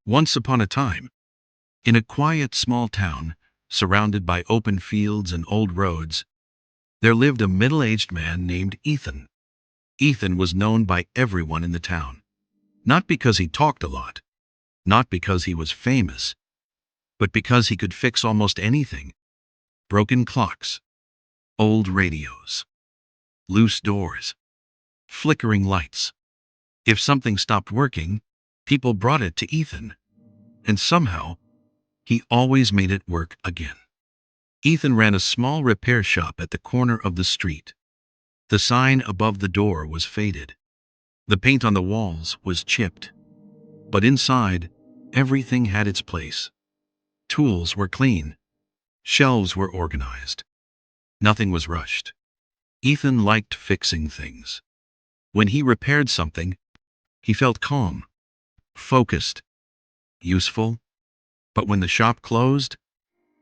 Once upon a time, in a quiet small town, surrounded by open fields and old roads, there lived a middle-aged man named Ethan. Ethan was known by everyone in the town, not because he talked a lot, not because he was famous, but because he could fix almost anything: broken clocks, old radios, loose doors, flickering lights. If something stopped working, people brought it to Ethan, and somehow, he always made it work again. Ethan ran a small repair shop at the corner of the street. The sign above the door was faded. The paint on the walls was chipped. But inside, everything had its place. Tools were clean. Shelves were organized. Nothing was rushed. Ethan liked fixing things. When he repaired something, he felt calm, focused, useful. But when the shop closed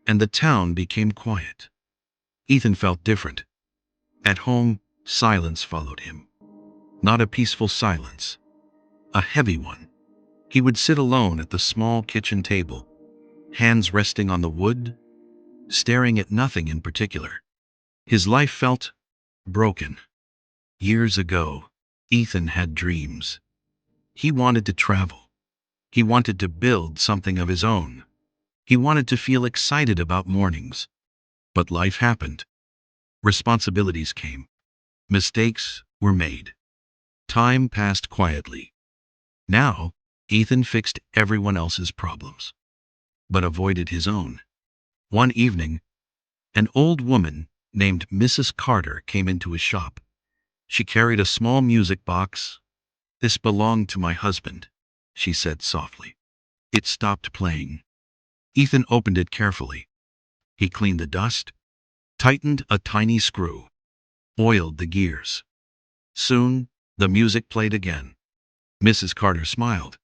and the town became quiet, Ethan felt different. At home, silence followed him. Not a peaceful silence, a heavy one. He would sit alone at the small kitchen table, hands resting on the wood, staring at nothing in particular. His life felt broken. Years ago, Ethan had dreams. He wanted to travel. He wanted to build something of his own. He wanted to feel excited about mornings. But life happened. Responsibilities came. Mistakes were made. Time passed quietly. Now, Ethan fixed everyone else's problems, but avoided his own. One evening, an old woman named Mrs. Carter came into his shop. She carried a small music box. "This belonged to my husband," she said softly. It stopped playing. Ethan opened it carefully. He cleaned the dust, tightened a tiny screw, oiled the gears. Soon, the music played again. Mrs. Carter smiled.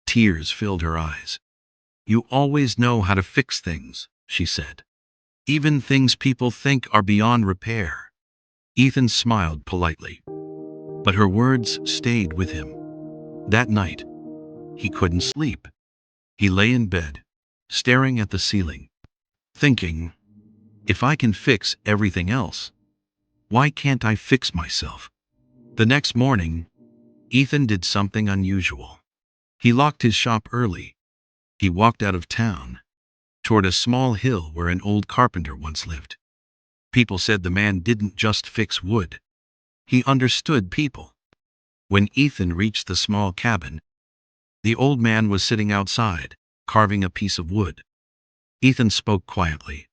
Tears filled her eyes. "You always know how to fix things," she said. "Even things people think are beyond repair." Ethan smiled politely, but her words stayed with him. That night, he couldn't sleep. He lay in bed, staring at the ceiling, thinking, if I can fix everything else, why can't I fix myself? The next morning, Ethan did something unusual. He locked his shop early. He walked out of town, toward a small hill where an old carpenter once lived. People said the man didn't just fix wood. He understood people. When Ethan reached the small cabin, the old man was sitting outside, carving a piece of wood. Ethan spoke quietly.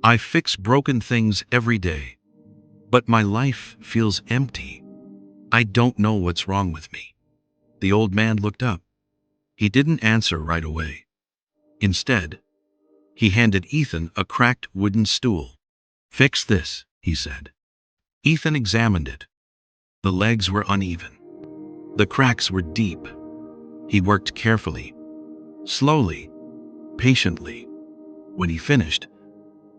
"I fix broken things every day, but my life feels empty. I don't know what's wrong with me." The old man looked up. He didn't answer right away. Instead, he handed Ethan a cracked wooden stool. "Fix this," he said. Ethan examined it. The legs were uneven. The cracks were deep. He worked carefully, slowly, patiently. When he finished,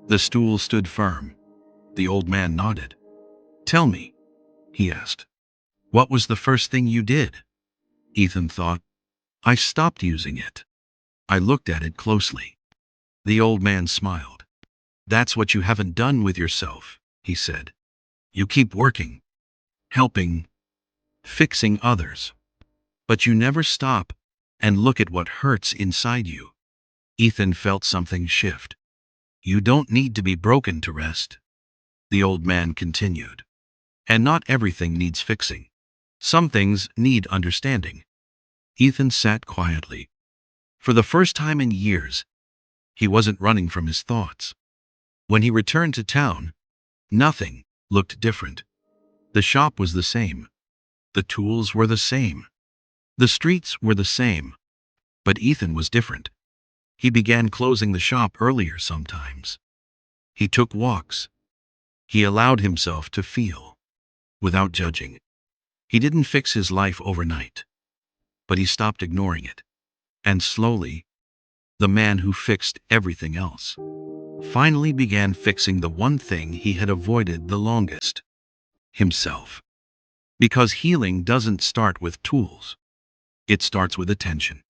the stool stood firm. The old man nodded. "Tell me," he asked, "what was the first thing you did?" Ethan thought. "I stopped using it." I looked at it closely. The old man smiled. "That's what you haven't done with yourself," he said. "You keep working, helping, fixing others, but you never stop and look at what hurts inside you." Ethan felt something shift. "You don't need to be broken to rest," the old man continued. "And not everything needs fixing. Some things need understanding." Ethan sat quietly. For the first time in years, he wasn't running from his thoughts. When he returned to town, nothing looked different. The shop was the same. The tools were the same. The streets were the same. But Ethan was different. He began closing the shop earlier sometimes. He took walks. He allowed himself to feel, without judging. He didn't fix his life overnight, but he stopped ignoring it. And slowly, the man who fixed everything else finally began fixing the one thing he had avoided the longest: himself. Because healing doesn't start with tools. It starts with attention.